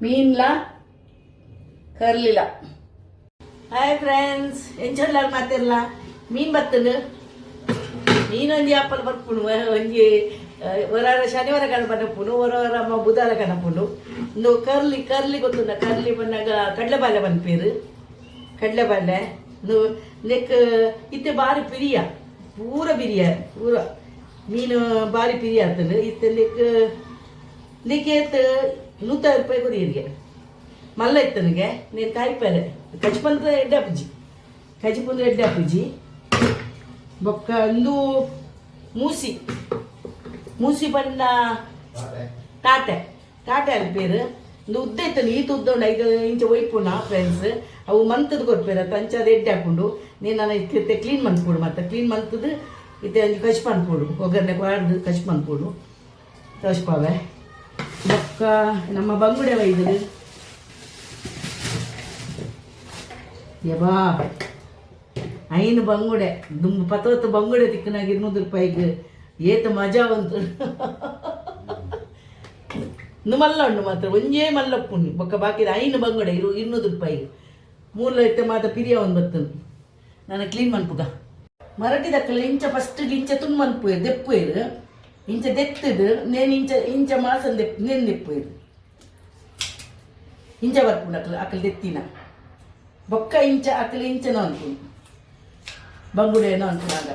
ಮೀನ್ಲ ಕರ್ಲಿಲ್ಲ. Hi friends, ಎಂಚಲ್ಲಾರು ಮಾತಿರಲ್ಲ ಮೀನು ಬರ್ತನು ಮೀನೊಂಜಿ ಅಪ್ಪಲು ಬರ್ಪುಣು ಒಂಜಿ ಹೊರಾರ ಶನಿವಾರ ಕಣ ಬನ್ನಪ್ಪುನು ಹೊರವರ ಅಮ್ಮ ಬುಧವಾರ ಕಣಪ್ಪುಂಡು ಒಂದು ಕರ್ಲಿ ಗೊತ್ತುಂಡ ಕರ್ಲಿ ಬಂದಾಗ ಕಡಲೆಬಾಲೆ ಬಂದ್ಪೇರು ಕಡಲೆಬಾಲೆ ನೆಕ್ ಇತ್ತೆ ಬಾರಿ ಪಿರಿಯ ಪೂರ ಬಿರಿಯ ಪೂರ ಮೀನು ಬಾರಿ ಪಿರಿಯ ಆಗ್ತದೆ ಇತ್ತೆ ನೆಕ್ 100 ರೂಪಾಯಿ ಕೊರಿಯರಿಗೆ ಮಲ್ಲ ಇತ್ತನಿಗೆ ನೀನು ಕಾಯಿಪೇರೆ ಕಚ್ಪಂದ್ರ ಎಡ್ಡೆ ಅಪ್ಪುಜಿ ಕಚ್ಪಂದ್ರ ಎಡ್ಡೆ ಅಪ್ಪುಜಿ ಬೊಕ್ಕ ಒಂದು ಮೂಸಿ ಬಣ್ಣ ತಾಟೆ ಅಲ್ಪೇರು ಒಂದು ಉದ್ದ ಇತ್ತು ಈತ ಉದ್ದ ಉಂಡು 5 ಇಂಚ ಒಯ್ಪುಣ ಫ್ರೆಂಡ್ಸ್ ಅವು ಮಂತದ್ದು ಕೊಡ್ಪೇರ ತಂಚಾದ ಎಡ್ಡೆ ಹಾಕೊಂಡು ನೀನು ನಾನು ಇತ್ತೆ ಕ್ಲೀನ್ ಮಾಡ್ಕೊಡು ಮತ್ತೆ ಕ್ಲೀನ್ ಮಾಡ್ತದ್ದು ಇತ್ತೆ ಒಂದು ಕಚ್ ಮಾಡ್ಕೊಡು ಒಗ್ಗರಣೆ ಬಾರ್ದು ಕಚ್ ಮಾಡ್ಕೊಡು ತೋರಿಸ್ಪಾವೆ ಬೊಕ್ಕ ನಮ್ಮ ಬಂಗುಡೆ ಒಯ್ದು ಯಬಾ ಐನು ಬಂಗುಡೆ ದುಂಬು 10 ಬಂಗುಡೆ ತಿಕ್ಕನಾಗ 200 ರೂಪಾಯಿಗೆ ಏತ ಮಜಾ ಬಂತು ಮಲ್ಲ ಉಂಡು ಮಾತ್ರ ಒಂಜೇ ಮಲ್ಲಪ್ಪುಂಡು ಬೊಕ್ಕ ಬಾಕಿದ ಐನು ಬಂಗುಡೆ 200 ರೂಪಾಯಿಗೆ 3 ಇತ್ತೆ ಮಾತ ಪಿರಿಯ ಒಂದು ಬರ್ತನು ನಾನು ಕ್ಲೀನ್ ಮನ್ಪುಗ ಮರಟಿದಕ್ಕಲ್ಲ ಇಂಚ ಫಸ್ಟ್ ಇಂಚ ತುಂಬ ಮನ್ಪುಯರು ದೆಪ್ಪುಯರು ಇಂಚ ದೆತ್ತದು ನೇನು ಇಂಚ ಮಾಸನ್ ನೇನು ದೆಪ್ಪುಯರು ಇಂಚ ಬರ್ಪುಂಡು ಅಕ್ಕಲ್ ದೆತ್ತಿನ ಬೊಕ್ಕ ಇಂಚ ಅಕ್ಕಲ ಇಂಚನೋ ಅನ್ಕೊಂಡು ಬಂಗುಡೆನೋ ಅನ್ಕೊಂಡಾಗ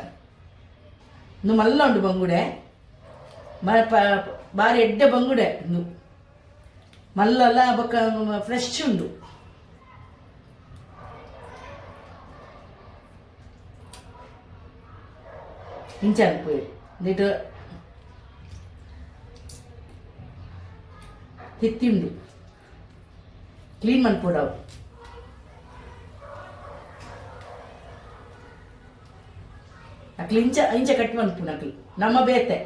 ಮಲ್ಲ ಉಂಡು ಬಂಗುಡೆ ಬಾರಿ ಎಡ್ಡೆ ಬಂಗುಡೆ ಮಲ್ಲಲ್ಲ ಬೊಕ್ಕ ಫ್ರೆಶ್ ಉಂಡು ಇಂಚ ಅನ್ಪೋಯ್ ನೀಟು ತಿತ್ತಿ ಉಂಡು ಕ್ಲೀನ್ ಮನ್ಪೋಡವು ಅಕ್ಲಿ ಇಂಚ ಕಟ್ ಮನ್ಪುಣ ಅಕ್ಲಿ ನಮ್ಮ ಬೇತೆ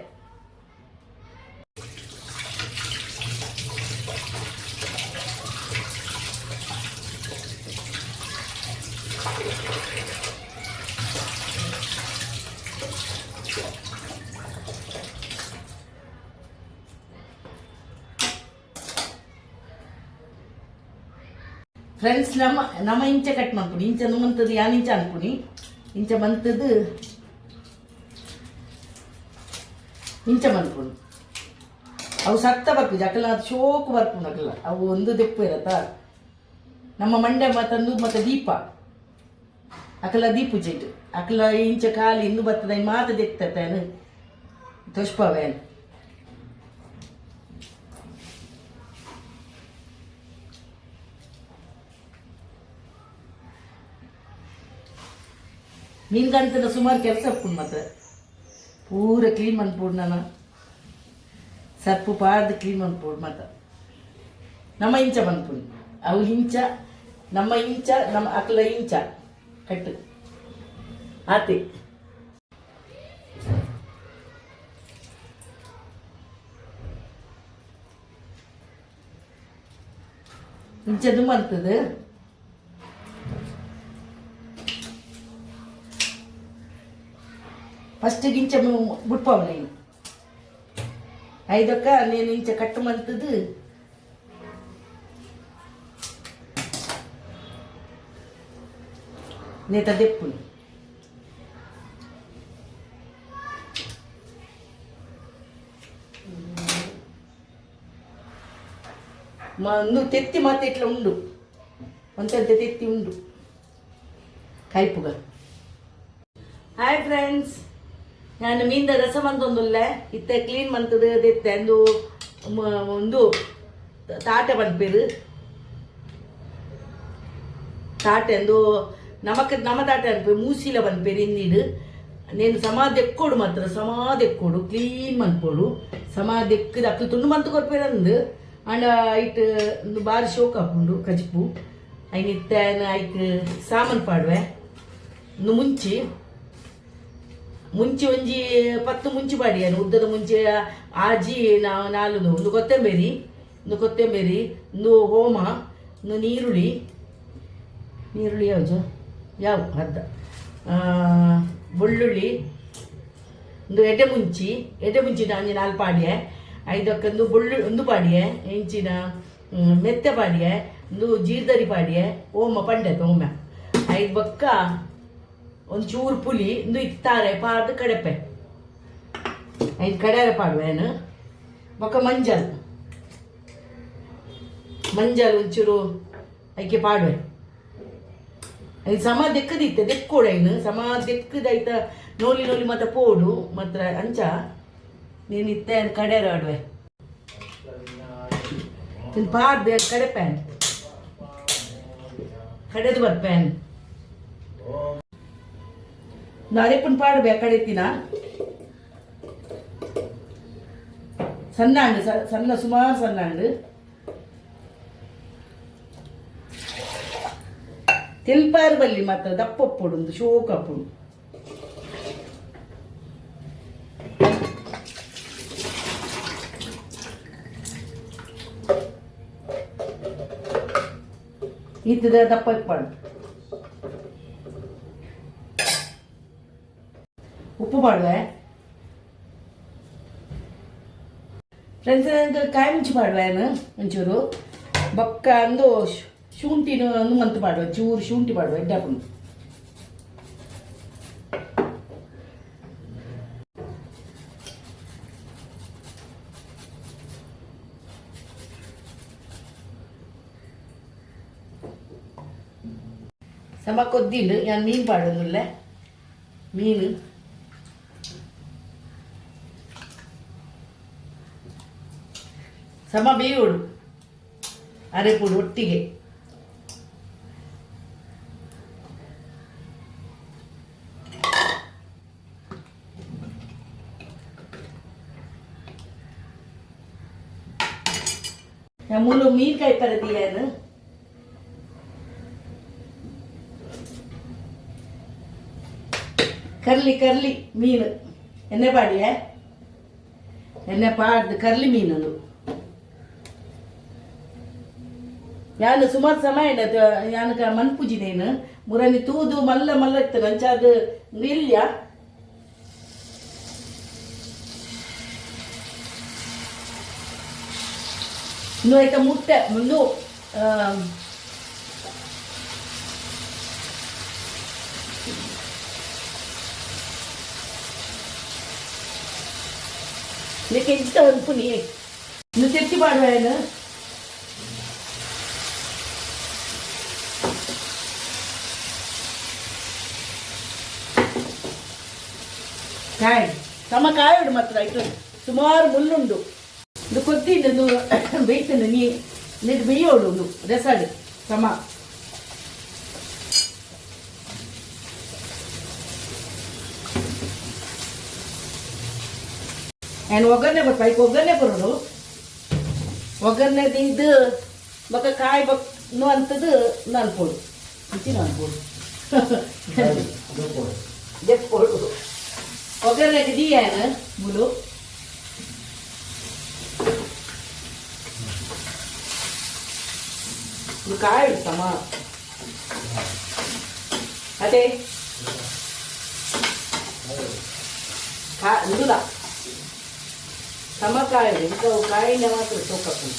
ಫ್ರೆಂಡ್ಸ್ ನಮ್ಮ ಇಂಚ ಕಟ್ ಮಾಡ್ಕೊಡಿ ಇಂಚ ಮಂತದ್ದು ಯಾನ್ ಇಂಚ ಅನ್ಕೊನಿ ಇಂಚ ಮಂತದ್ದು ಇಂಚ ಮನ್ಕೊಂಡು ಅವು ಸತ್ತ ಬರ್ಪುಜಿ ಅಕಲ ಅದು ಶೋಕು ಬರ್ಪುಂಡು ಅಕಲ ಅವು ಒಂದು ದೆಪ್ಪು ಇರತ್ತ ನಮ್ಮ ಮಂಡ್ಯ ಮತ್ತೊಂದು ಮತ್ತೆ ದೀಪ ಅಕಲ ದೀಪು ಜೈಟು ಅಕಲ ಇಂಚ ಖಾಲಿ ಇನ್ನು ಬರ್ತದ ಮಾತ ದೆಕ್ತೇನು ತೊಷ್ಪವೇನು ಮೀನ್ಗಂತದ ಸುಮಾರು ಕೆಲಸ ಹಾಕ್ಕೊಂಡು ಮಾತ್ರ ಪೂರ ಕ್ಲೀನ್ ಮಾಡ್ಬೋದು ನಾನು ಸರ್ಪು ಪಾರ್ದು ಕ್ಲೀನ್ ಮಾಡ್ಬೋದು ಮತ್ತು ನಮ್ಮ ಇಂಚ ಬಂದ್ಪುಡಿ ಅವು ಇಂಚ ನಮ್ಮ ಅಕ್ಕಲ ಇಂಚ ಕಟ್ಟು ಆತಿ ಇಂಚದು ಮಾಡ್ತದೆ ಫಸ್ಟಿಗೆ ಇಂಚ ಬಿಟ್ಪಾವ ನೀನು 5 ನೀನು ಇಂಚ ಕಟ್ಟು ಮಂತದ್ದು ನೇತ ದೆಪ್ಪು ಒಂದು ತೆತ್ತಿ ಮಾತು ಇಟ್ಲ ಉಂಡು ಒಂದಂತೆ ತೆತ್ತಿ ಉಂಡು ಕಾಯ್ಪುಗ. ಹಾಯ್ ಫ್ರೆಂಡ್ಸ್, ನಾನು ಮೀನಿನ ರಸ ಮಂತೊಂದುಲ್ಲ ಇತ್ತೆ ಕ್ಲೀನ್ ಮಂತದು ಅದೆತ್ತೆ ಒಂದು ತಾಟೆ ಬಂದ್ಪೇರು ತಾಟೆ ನಮ್ಮ ತಾಟೆ ಅನ್ಪೇರು ಮೂಸಿಲ ಬಂದ್ಪೇರು ಇನ್ನಿಡು నేను సమాధి ఎక్కోడు మాత్రం సమాధి ఎక్కోడు క్లీన్ మన్పోడు సమాధి ఎక్కదు అక్కడ తుండు మంతు కొరిపోయినందు అండ్ ఇట్ బారి షోక్ అప్పుడు కజిపు ఆయన ఇత్తేన ఐక్ సామాನ್ ಪಾಡುವೆ ಮುಂಚಿ ಒಂಜಿ 10 ಮುಂಚಿ ಪಾಡಿಯಾನು ಉದ್ದದ ಮುಂಚಿ ಆಜಿ ನಾಲು ಒಂದು ಕೊತ್ತಂಬರಿ ಒಂದು ಹೋಮ ಒಂದು ನೀರುಳ್ಳಿ ಯಾವ ಅರ್ಧ ಬೆಳ್ಳುಳ್ಳಿ ಒಂದು ಎಡೆ ಮುಂಚಿ ನಾನು ನಾಲ್ಕು ಪಾಡಿಯೆ ಐದಕ್ಕೊಂದು ಒಂದು ಪಾಡಿಯೆ ಹೆಂಚಿನ ಮೆತ್ತೆ ಪಾಡಿಯೆ ಒಂದು ಜೀರ್ದರಿ ಪಾಡಿಯೆ ಓಮ ಪಂಡೆತ ಓಮ ಐದು ಬೊಕ್ಕ ಒಂದು ಚೂರು ಪುಲಿ ಒಂದು ಇತ್ತಾರೆ ಪಾಡ್ದು ಕಡೆಪೆ ಐದು ಕಡೆಯರೆ ಪಾಡುವೇನು ಬೊಕ್ಕ ಮಂಜಲ್ ಒಂಚೂರು ಐಕೆ ಪಾಡುವೆ ಐದು ಸಮ ದೆಕ್ಕದಿತ್ತೆ ದೆಕ್ಕೋಡೇನು ಸಮ ದೆಕ್ಕದಾಯ್ತ ನೋಲಿ ನೋಲಿ ಮತ್ತೆ ಪೋಡು ಮಾತ್ರ ಅಂಚ ನೀನಿತ್ತೆ ಕಡೆಯರೆ ಆಡುವೆ ನೀನು ಪಾಡ್ದೆ ಕಡೆಪೇನ್ ಕಡೆದು ಬರ್ಪೇನ್ ನಾಳೆಪ್ಪನ್ ಪಾಡ್ಬೇ ಕಡೆತಿನ ಸಣ್ಣ ಹಣ್ಣು ಸಣ್ಣ ಸುಮಾರು ಸಣ್ಣ ಹಣ್ಣು ತೆಲ್ಪಾರು ಬಲ್ಲಿ ಮಾತ್ರ ದಪ್ಪಪ್ಪೊಡು ಒಂದು ಶೋಕಪ್ಪುಡು ಇದ್ದದ ದಪ್ಪ ಇಪ್ಪಾಡು ಉಪ್ಪು ಮಾಡುವೆ ಫ್ರೆಂಡ್ಸ್ ನಂಗೆ ಕಾಯಿ ಮುಂಚಿ ಮಾಡುವೇನು ಒಂಚೂರು ಬೊಕ್ಕ ಒಂದು ಶುಂಠಿನ ಒಂದು ಮಂತ್ ಮಾಡುವ ಚೂರು ಶುಂಠಿ ಮಾಡುವ ಎಡ್ಡಾಕೊಂಡು ಸಮ ಕೊದ್ದಿಂಡು ನಾನು ಮೀನು ಪಾಡೋದಿಲ್ಲ ಮೀನು ಸಮ ಬೇಯೋಡು ಅರೆಪುಡು ಒಟ್ಟಿಗೆ ಮೂಲು ಮೀನ್ಕಾಯಿ ಪರದಿಯೇನು ಕರ್ಲಿ ಮೀನು ಎಣ್ಣೆ ಪಾಡಿಯೇ ಎಣ್ಣೆ ಪಾಡ್ದು ಕರ್ಲಿ ಮೀನದು ಯಾನು ಸುಮಾರು ಸಮಯ ಯಾನಕ ಮನ್ಪುಜಿನೇನು ಮುರನಿ ತೂದು ಮಲ್ಲ ಇರ್ತದೆ ಅಂಚಾದು ನಿಲ್ಯ ಇನ್ನು ಆಯ್ತಾ ಮುಟ್ಟೆ ಒಂದು ಇದಕ್ಕೆ ಇಷ್ಟ ಒಂದು ಪುನಿ ಇನ್ನು ತೆತ್ತಿ ಮಾಡುವ ಏನು ಕಾಯಿ ಸಮ ಕಾಯಿ ಉಂಡು ಮಾತ್ರ ಆಯ್ತು ಸುಮಾರು ಮುಳ್ಳುಂಡು ಇದು ಕೊದ್ದಿದ್ದು ಬೇಯ್ತದೆ ನೀರು ಬೇಯೋಡು ಒಂದು ರೆಸಾಡು ಸಮ ಏನು ಒಗ್ಗರಣೆ ಬರ್ಬೇಕು ಒಗ್ಗರಣೆ ಬರೋದು ಒಗ್ಗರಣೆ ಇದು ಬೊಕ್ಕ ಕಾಯಿ ಬೊಕ್ಕ ಅಂತದ್ದು ಅನ್ಬೋದು ಇಂಚಿನ ಅನ್ಬೋದು ಜೆಪ್ಪೋಡು ಒಗ್ಗರಣೆಗೆ ದೀಯೇನು ಮುಳು ಕಾಯಿ ಸಮ ಅದೇ ಇದುಲ್ಲ ಸಮಕಾಯಿ ఇంకా కాయనే మాత్రం తోకకు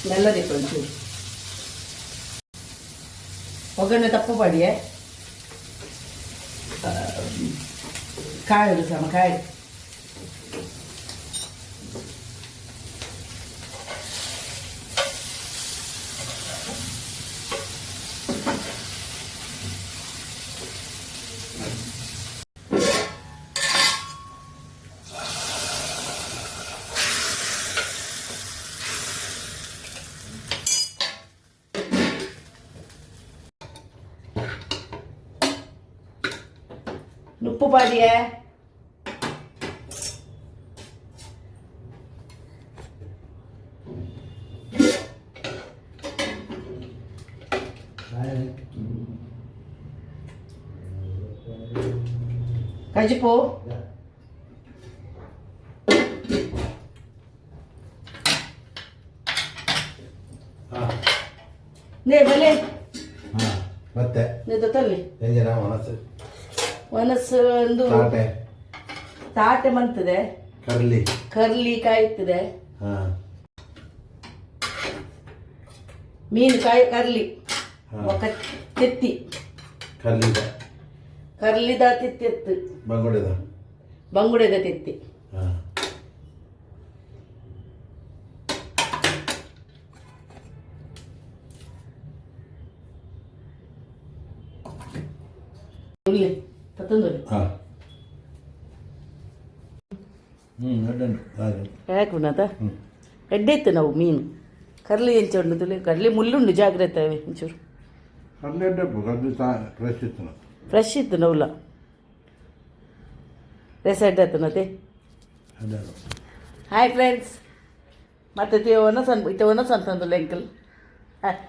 నల్లది కొంచెం ಒಗ್ಗರಣೆ ತಪ್ಪು ಪಡಿಯೇ ಕಾಯಿ ಸಮ ಕಾಯಿ ಉಪ್ಪು ಪಾಡಿಯೇ ಕಜಿಪು ನೇ ಬೆಲೆ ಹಾಂ ಮತ್ತೆ ನಿಂತ ತಲ್ಲಿ ಎಂಜನ ಮನಸ್ಸು ಮನಸ್ಸು ಒಂದು ತಾಟೆ ತಾಟೆ ಮಂತದೆ ಕರ್ಲಿ ಕರ್ಲಿ ಕಾಯ್ತದೆ ಹಾಂ ಮೀನು ಕಾಯಿ ಕರ್ಲಿ ಹಾಂ ಒಕ್ಕ ತೆತ್ತಿ ಕರ್ಲಿದ ಕರ್ಲಿದ ತೆತ್ತಿ ಎತ್ತು ಬಂಗುಡೆದ ಬಂಗುಡೆದ ತೆತ್ತಿ ಹಾಂ ಉಳ್ಳಿ ತತ್ತಂದು ಹಾಂ ಅಡ್ಡುಂಟು ಹಾಗೆ ಯಾಕೆ ಉಣ್ಣದ ಹ್ಞೂ ಎಡ್ಡೆ ಇತ್ತು ನಾವು ಮೀನು ಕರ್ಲಿ ಎಂಚ ಉಣ್ಣದು ಕರ್ಲಿ ಮುಳ್ಳುಂಡು ಜಾಗ್ರತೆ ಒಂಚೂರು ಕರ್ಲಿ ಅಡ್ಡಪ್ಪು ಕರ್ಲಿ ಫ್ರೆಶ್ ಇತ್ತು ಫ್ರೆಶ್ ಇತ್ತು ನವ್ಲ ರೆಸೆಡ್ ಆಯ್ತು ನತೆ ಅಡ್ಡಾಡು ಹಾಯ್ ಫ್ರೆಂಡ್ಸ್ ಮತ್ತೆ ಒನಸ್ ಇತ್ತೆ ಒನಸ್ ಅಂತಂದು ಎಂಕಲ್ ಹಾಯ್